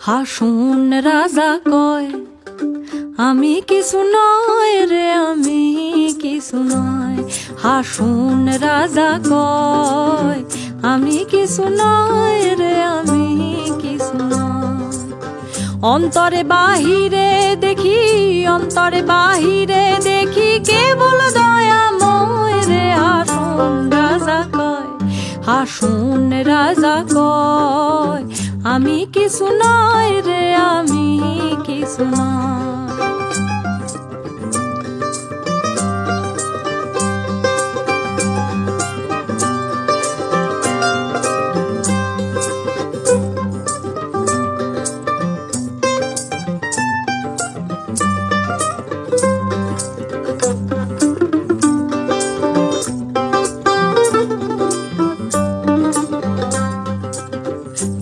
হাসুন রাজা কয় আমি কিছু নয় রে, আমি কিছু নয়। হাসুন রাজা কয় আমি কিছু নয় রে, আমি কিছু নয়। অন্তরে বাহিরে দেখি, অন্তরে বাহিরে দেখি কেবল দয়াময় রে। হাসুন রাজা কয়, হাসুন রাজা কয় আমি কিছু নয় রে, আমি কিছু নয়।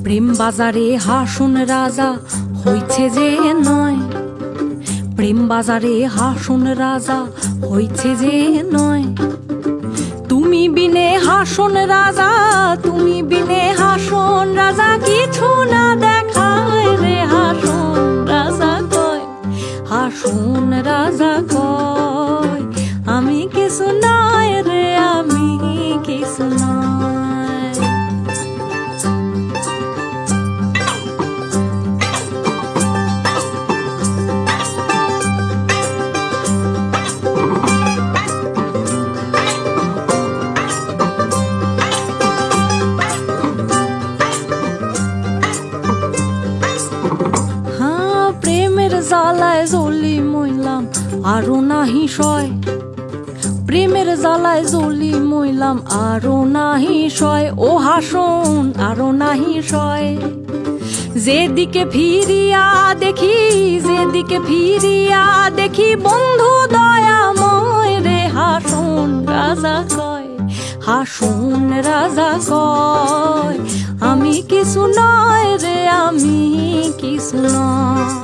প্রেম বাজারে হাসুন রাজা হইছে যে নয়, প্রেম বাজারে হাসুন রাজা হইছে যে নয়। তুমি বিনে হাসুন রাজা, তুমি বিনে হাসুন রাজা কিছু না দেখায় রে। হাসুন রাজা কয়, হাসুন রাজা কয় আমি কিছু নয় রে, আমি কিছু নয়। জ্বালায় জ্বলি মইলাম আরো নাহি সয়, প্রেমের জ্বালায় জ্বলি মইলাম আরো নাহি সয়। ও হাসুন আরো নাহি সয়। যেদিকে ফিরিয়া দেখি, যেদিকে ফিরিয়া দেখি বন্ধু দয়াময় রে। হাসুন রাজা কয়, হাসুন রাজা কয় আমি কিছু নয় রে, আমি কিছু নয়।